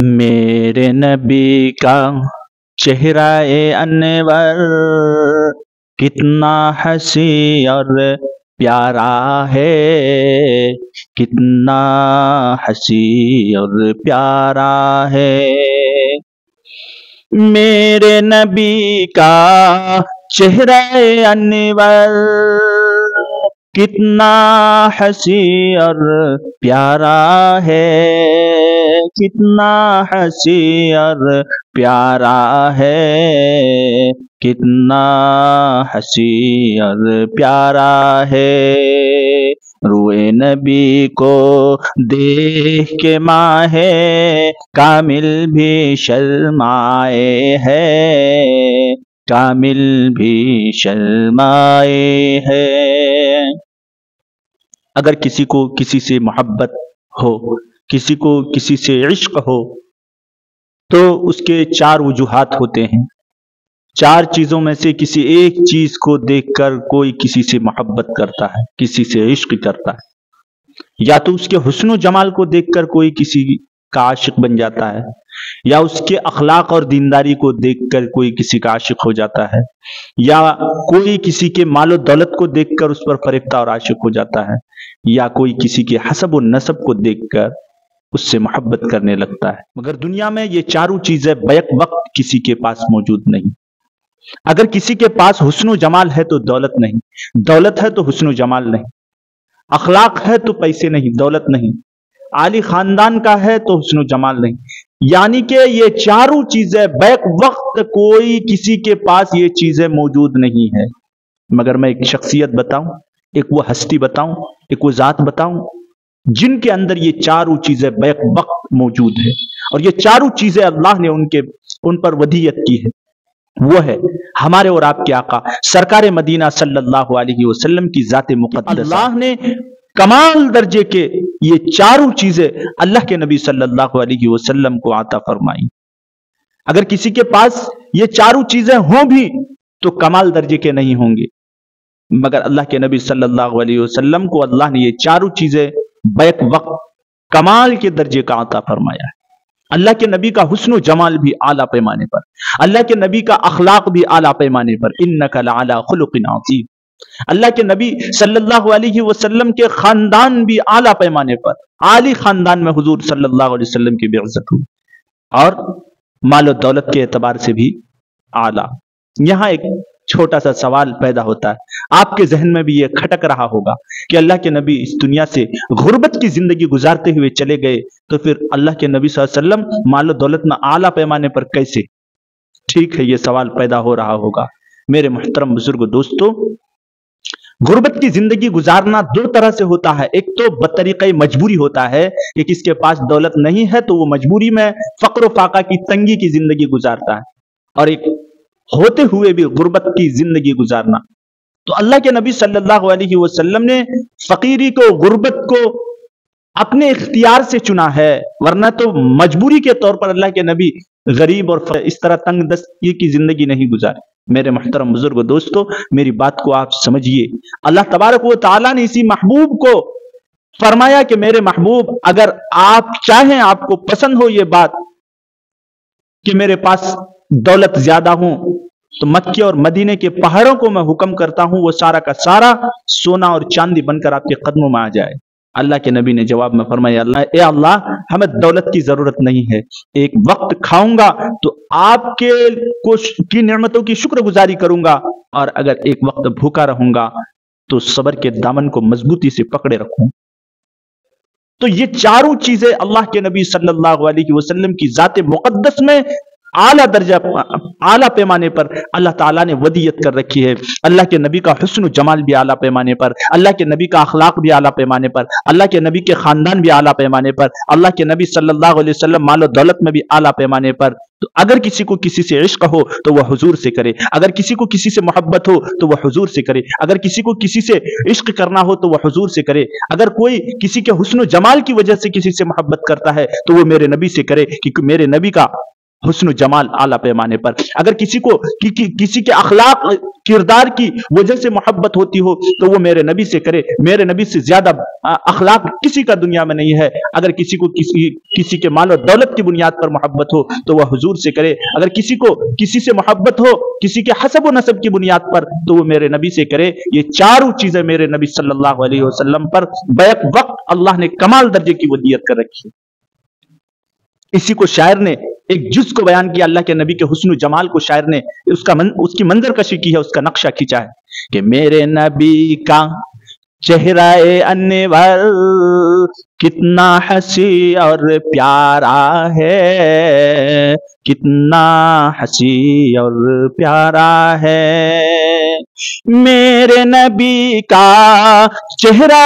میرے نبی کا چہرہ انور کتنا حسین اور پیارا ہے، کتنا حسین اور پیارا ہے۔ میرے نبی کا چہرہ انور کتنا حسین اور پیارا ہے، کتنا حسین اور پیارا ہے، کتنا حسین اور پیارا ہے۔ روئے نبی کو دیکھ کے ماہ کامل بھی شرمائے ہے، کامل بھی شرمائے ہے۔ اگر کسی کو کسی سے محبت ہو، کسی کو کسی سے عشق ہو، تو اس کے چار وجوہات ہوتے ہیں۔ چار چیزوں میں سے کسی ایک چیز کو دیکھ کر کوئی کسی سے محبت کرتا ہے، کسی سے عشق کرتا ہے۔ یا تو اس کے حسن و جمال کو دیکھ کر کوئی کسی کا عاشق بن جاتا ہے، یا اس کے اخلاق اور دینداری کو دیکھ کر کوئی کسی کا عاشق ہو جاتا ہے، یا کوئی کسی کے مال و دولت کو دیکھ کر اس پر فریفتہ اور عاشق ہو جاتا ہے، یا کوئی کسی کے حسب و نسب کو دیکھ کر اس سے محبت کرنے لگتا ہے۔ مگر دنیا میں یہ چاروں چیزیں بیک وقت کسی کے پاس موجود نہیں۔ اگر کسی کے پاس حسن و جمال ہے تو دولت نہیں، دولت ہے تو حسن و جمال نہیں، اخلاق ہے تو پیسے نہیں، دولت نہیں، عالی خاندان کا ہے تو حسن و جمال نہیں۔ یعنی کہ یہ چاروں چیزیں بیک وقت کوئی کسی کے پاس یہ چیزیں موجود نہیں ہے۔ مگر میں ایک شخصیت بتاؤں، ایک وہ ہستی بتاؤں، ایک وہ ذات بتاؤں جن کے اندر یہ چاروں چیزیں بیک وقت موجود ہے، اور یہ چاروں چیزیں اللہ نے ان پر ودیت کی ہے۔ وہ ہے ہمارے اور آپ کے آقا سرکار مدینہ صلی اللہ علیہ وسلم کی ذات مقدسہ۔ اللہ نے کمال درجے کے یہ چاروں چیزیں اللہ کے نبی صلی اللہ علیہ وسلم کو عطا فرمائی۔ اگر کسی کے پاس یہ چاروں چیزیں ہوں بھی تو کمال درجے کے نہیں ہوں گے، مگر اللہ کے نبی صلی اللہ علیہ وسلم کو اللہ نے یہ چاروں چیزیں بیک وقت کمال کے درجے کا عطا فرمایا ہے۔ اللہ کے نبی کا حسن و جمال بھی اعلیٰ پیمانے پر، اللہ کے نبی کا اخلاق بھی اعلیٰ پیمانے پر، انک لعلی خلق عظیم۔ اللہ کے نبی صلی اللہ علیہ وسلم کے خاندان بھی اعلیٰ پیمانے پر، عالی خاندان میں حضور صلی اللہ علیہ وسلم کی بعثت ہوئی، اور مال و دولت کے اعتبار سے بھی اعلیٰ۔ یہاں ایک چھوٹا سا سوال پیدا ہوتا ہے، آپ کے ذہن میں بھی یہ کھٹک رہا ہوگا کہ اللہ کے نبی اس دنیا سے غربت کی زندگی گزارتے ہوئے چلے گئے، تو پھر اللہ کے نبی صلی اللہ علیہ وسلم مال و دولت میں اعلیٰ پیمانے پر کیسے؟ ٹھیک ہے، یہ سوال پیدا ہو رہا ہوگا۔ میرے محترم بزرگ دوستو، غربت کی زندگی گزارنا دو طرح سے ہوتا ہے۔ ایک تو بطریقہ مجبوری ہوتا ہے کہ کس کے پاس دولت نہیں ہے تو وہ مجبوری میں فقر و فاقہ کی تنگی کی زندگی گزارتا ہے، اور ایک ہوتے ہوئے بھی غربت کی زندگی گزارنا۔ تو اللہ کے نبی صلی اللہ علیہ وسلم نے فقیری کو، غربت کو اپنے اختیار سے چنا ہے، ورنہ تو مجبوری کے طور پر اللہ کے نبی غریب اور اس طرح تنگ دستی کی زندگی نہیں گزارے۔ میرے محترم بزرگ دوستو، میری بات کو آپ سمجھیے۔ اللہ تبارک و تعالیٰ نے اسی محبوب کو فرمایا کہ میرے محبوب، اگر آپ چاہیں، آپ کو پسند ہو یہ بات کہ میرے پاس دولت زیادہ ہوں، تو مکے اور مدینے کے پہاڑوں کو میں حکم کرتا ہوں وہ سارا کا سارا سونا اور چاندی بن کر آپ کے قدموں میں آ جائے۔ اللہ کے نبی نے جواب میں فرمایا، اے اللہ، ہمیں دولت کی ضرورت نہیں ہے، ایک وقت کھاؤں گا تو آپ کی نعمتوں کی شکر گزاری کروں گا، اور اگر ایک وقت بھوکا رہوں گا تو صبر کے دامن کو مضبوطی سے پکڑے رکھوں۔ تو یہ چاروں چیزیں اللہ کے نبی صلی اللہ علیہ وسلم کی ذات مقدس میں اعلیٰ درجہ، اعلیٰ پیمانے پر اللہ تعالیٰ نے ودیت کر رکھی ہے۔ اللہ کے نبی کا حسن و جمال بھی اعلیٰ پیمانے پر، اللہ کے نبی کا اخلاق بھی اعلیٰ پیمانے پر، اللہ کے نبی کے خاندان بھی اعلیٰ پیمانے پر، اللہ کے نبی صلی اللہ علیہ وسلم مال و دولت میں بھی اعلیٰ پیمانے پر۔ تو اگر کسی کو کسی سے عشق ہو تو وہ حضور سے کرے، اگر کسی کو کسی سے محبت ہو تو وہ حضور سے کرے، اگر کسی کو کسی سے عشق کرنا ہو تو وہ حضور سے کرے، اگر کوئی کسی کے حسن و جمال کی وجہ سے کسی سے محبت کرتا ہے تو وہ میرے نبی سے کرے، کیونکہ میرے نبی کا حسن و جمال اعلیٰ پیمانے پر. اگر کسی کو کسی کے اخلاق کردار کی وجہ سے محبت ہوتی ہو تو وہ میرے نبی سے کرے. میرے نبی سے زیادہ اخلاق کسی کا دنیا میں نہیں ہے. اگر کسی کو کسی کے مال و دولت کی بنیاد پر محبت ہو تو وہ حضور سے کرے. اگر کسی کو کسی سے محبت ہو کسی کے حسب و نسب کی بنیاد پر تو وہ میرے نبی سے کرے. یہ چاروں چیزیں میرے نبی صلی اللہ علیہ وسلم پر بیک وقت اللہ نے کمال درجے کی ودیت کر رکھی. اسی کو شاعر نے ایک جز کو بیان کیا. اللہ کے نبی کے حسن و جمال کو شاعر نے اس کی منظر کشی کی ہے, اس کا نقشہ کھینچا ہے کہ میرے نبی کا چہرہ انور کتنا حسی اور پیارا ہے, کتنا حسی اور پیارا ہے. میرے نبی کا چہرہ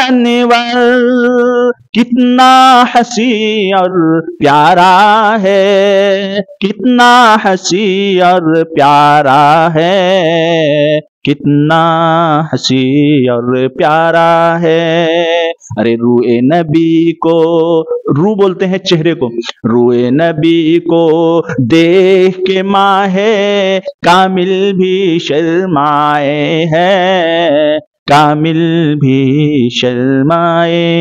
انور کتنا حسی اور پیارا ہے, کتنا حسی اور پیارا ہے, کتنا حسی اور پیارا ہے. ارے روئے نبی کو, رو بولتے ہیں چہرے کو, روئے نبی کو دیکھ کے ماہ کامل بھی شرمائے ہے, کامل بھی شرمائے.